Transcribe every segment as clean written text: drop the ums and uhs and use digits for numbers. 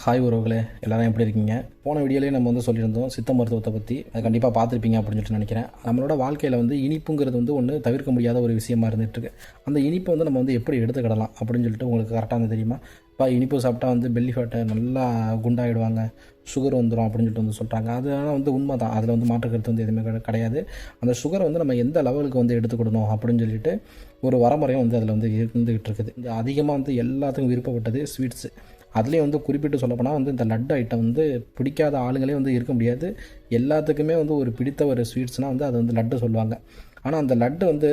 Hi உறவுகளே, எல்லோரும் எப்படி இருக்கீங்க? போன வீடியோலேயே நம்ம சொல்லியிருந்தோம் சித்த மருத்துவத்தை பற்றி. அதை கண்டிப்பாக பார்த்துருப்பீங்க அப்படின்னு சொல்லிட்டு நினைக்கிறேன். நம்மளோட வாழ்க்கையில் இனிப்புங்கிறது ஒன்று தவிர்க்க முடியாத ஒரு விஷயமா இருந்துகிட்ருக்கு. அந்த இனிப்பை நம்ம எப்படி எடுத்துக்கிடலாம் அப்படின்னு சொல்லிட்டு உங்களுக்கு கரெக்டாக தெரியுமா? இப்போ இனிப்பு சாப்பிட்டா பெல்லி ஃபேட்டை நல்லா குண்டாகிடுவாங்க, சுகர் வந்துடும் அப்படின்னு சொல்லிட்டு சொல்கிறாங்க. அதனால் உண்மை தான். அதில் மாற்று கருத்து எதுவுமே கிடையாது. அந்த சுகரை நம்ம எந்த லெவலுக்கு எடுத்துக்கிடணும் அப்படின்னு சொல்லிட்டு ஒரு வரமுறையும் அதில் இருந்துகிட்டு இருக்குது. இந்த அதிகமாக எல்லாத்துக்கும் விருப்பப்பட்டது ஸ்வீட்ஸு. அதுலேயும் குறிப்பிட்டு சொல்லப்போனால் இந்த லட்டு ஐட்டம் பிடிக்காத ஆளுங்களே இருக்க முடியாது. எல்லாத்துக்குமே ஒரு பிடித்த ஒரு ஸ்வீட்ஸ்னால் அது லட்டு சொல்லுவாங்க. ஆனால் அந்த லட்டு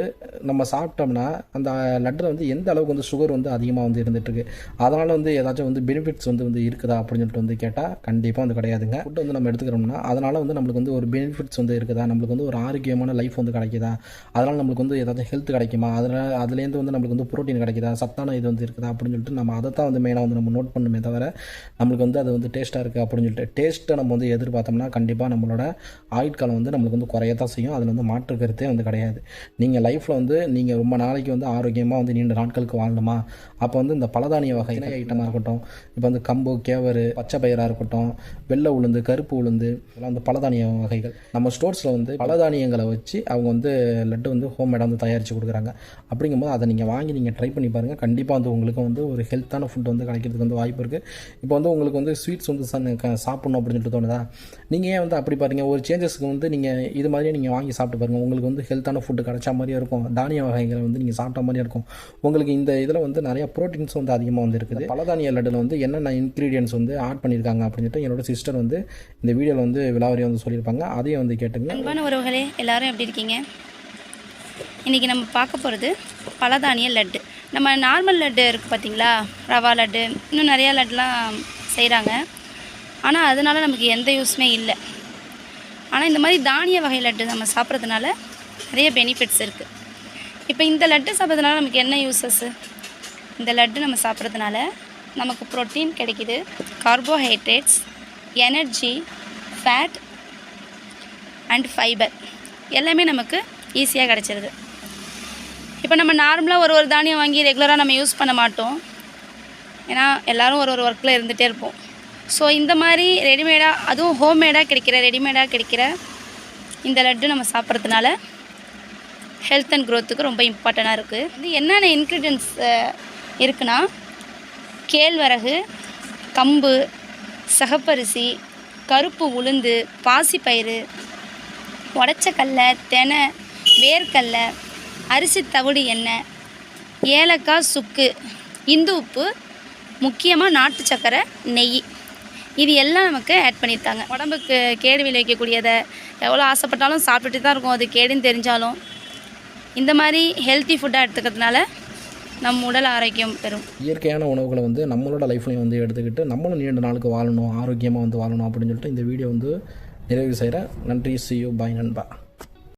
நம்ம சாப்பிட்டோம்னா அந்த லட்டில் எந்த அளவுக்கு சுகர் அதிகமாக இருந்துகிட்ருக்கு. அதனால் ஏதாச்சும் பெனிஃபிட்ஸ் இருக்குதா அப்படின்னு சொல்லிட்டு கேட்டால் கண்டிப்பாக கிடையாதுங்க. ஃபுட்டு நம்ம எடுத்துக்கிறோம்னா அதனால் நம்மளுக்கு ஒரு பெனிஃபிட்ஸ் இருக்குதா, நம்மளுக்கு ஒரு ஆரோக்கியமான லைஃப் கிடைக்குதா, அதனால் நம்மளுக்கு ஏதாச்சும் ஹெல்த் கிடைக்குமா, அதனால் அதுலேருந்து நம்மளுக்கு புரோட்டீன் கிடைக்குதா, சத்தான இது இருக்குதா அப்படின்னு சொல்லிட்டு நம்ம அதை தான் மெயினாக நம்ம நோட் பண்ணுமே தவிர நம்மளுக்கு அது டேஸ்ட்டாக இருக்குது அப்படின்னு சொல்லிட்டு டேஸ்ட்டை நம்ம எதிர்பார்த்தோம்னா கண்டிப்பாக நம்மளோட ஆயுட்காலம் நம்மளுக்கு குறையத்தான் செய்யும். அதில் மாற்று கருத்தே கிடையாது. நீங்கள் லைஃப்பில் நீங்கள் ரொம்ப நாளைக்கு ஆரோக்கியமாக நீண்ட நாட்களுக்கு வாழணுமா, அப்போ இந்த பலதானிய வகை ஐட்டமாக இருக்கட்டும், இப்போ கம்பு, கேவரு, பச்சை பயிராக இருக்கட்டும், வெள்ளை உளுந்து, கருப்பு உளுந்து, இதெல்லாம் பலதானிய வகைகள். நம்ம ஸ்டோர்ஸில் பலதானியங்களை வச்சு அவங்க லட்டு ஹோம்மேடாக தயாரித்து கொடுக்குறாங்க. அப்படிங்கும்போது அதை நீங்கள் வாங்கி நீங்கள் ட்ரை பண்ணி பாருங்கள். கண்டிப்பாக உங்களுக்கு ஒரு ஹெல்த்தான ஃபுட் கிடைக்கிறதுக்கு வாய்ப்பு இருக்குது. இப்போ உங்களுக்கு ஸ்வீட்ஸ் சாப்பிட்ணும் அப்படின்னு சொல்லிட்டு தோணுதா? நீங்கள் ஏன் அப்படி பாருங்கள், ஒரு சேஞ்சஸ்க்கு நீங்கள் இது மாதிரியே நீங்கள் வாங்கி சாப்பிட்டு பாருங்கள். உங்களுக்கு ஹெல்த்தான ஃபுட்டு கிடைச்சா மாதிரியே இருக்கும். தானிய வகைகளை நீங்கள் சாப்பிட்ட மாதிரியே இருக்கும். உங்களுக்கு இந்த இதில் நிறைய ப்ரோட்டீன்ஸ் அதிகமாக இருக்குது. பலதானிய லட்டில் என்னென்ன இன்க்ரீடியன்ஸ் ஆட் பண்ணியிருக்காங்க அப்படின்னு சொல்லிட்டு என்னோட சிஸ்டர் இந்த வீடியோவில் விலாவரியாக சொல்லியிருப்பாங்க. அதையும் கேட்டுங்க. அன்பான உறவுகளே, எல்லாரும் எப்படி இருக்கீங்க? இன்றைக்கி நம்ம பார்க்க போகிறது பலதானிய லட்டு. நம்ம நார்மல் லட்டு இருக்குது பார்த்தீங்களா, ரவா லட்டு, இன்னும் நிறையா லட்டுலாம் செய்கிறாங்க. ஆனால் அதனால் நமக்கு எந்த யூஸுமே இல்லை. ஆனால் இந்த மாதிரி தானிய வகை லட்டு நம்ம சாப்பிட்றதுனால நிறைய பெனிஃபிட்ஸ் இருக்குது. இப்போ இந்த லட்டு சாப்பிட்றதுனால நமக்கு என்ன யூஸஸ்ஸு? இந்த லட்டு நம்ம சாப்பிட்றதுனால நமக்கு ப்ரோட்டீன் கிடைக்கிது, carbohydrates, energy, fat and fibre எல்லாமே நமக்கு ஈஸியாக கிடச்சிருது. இப்போ நம்ம நார்மலாக ஒரு தானியம் வாங்கி ரெகுலராக நம்ம யூஸ் பண்ண மாட்டோம். ஏன்னா எல்லோரும் ஒரு ஒர்க்கில் இருந்துகிட்டே இருப்போம். ஸோ இந்த மாதிரி ரெடிமேடாக, அதுவும் ஹோம்மேடாக ரெடிமேடாக கிடைக்கிற இந்த லட்டு நம்ம சாப்பிட்றதுனால ஹெல்த் அண்ட் க்ரோத்துக்கு ரொம்ப இம்பார்ட்டண்ட்டாக இருக்குது. என்னென்ன இன்க்ரீடியன்ஸ் இருக்குன்னா, கேழ்வரகு, கம்பு, சகப்பரிசி, கருப்பு உளுந்து, பாசிப்பயிறு, உடச்சக்கல்லை, தெனை, வேர்க்கடலை, அரிசி தவிடு எண்ணெய், ஏலக்காய், சுக்கு, இந்து உப்பு, முக்கியமாக நாட்டு சக்கரை, நெய், இது எல்லாம் நமக்கு ஆட் பண்ணியிருக்காங்க. உடம்புக்கு கேடு விளைவிக்கக்கூடியதை எவ்வளோ ஆசைப்பட்டாலும் சாப்பிட்டுட்டு தான் இருக்கும். அது கேடுன்னு தெரிஞ்சாலும் இந்த மாதிரி ஹெல்த்தி ஃபுட்டாக எடுத்துக்கிறதுனால நம் உடல் ஆரோக்கியம் பெறும். இயற்கையான உணவுகளை நம்மளோட லைஃப்லையும் எடுத்துக்கிட்டு நம்மளும் நீண்ட நாளுக்கு வாழணும், ஆரோக்கியமாக வாழணும் அப்படின்னு சொல்லிட்டு இந்த வீடியோ நிறைவு செய்கிறேன். நன்றி. see you, bye நண்பா.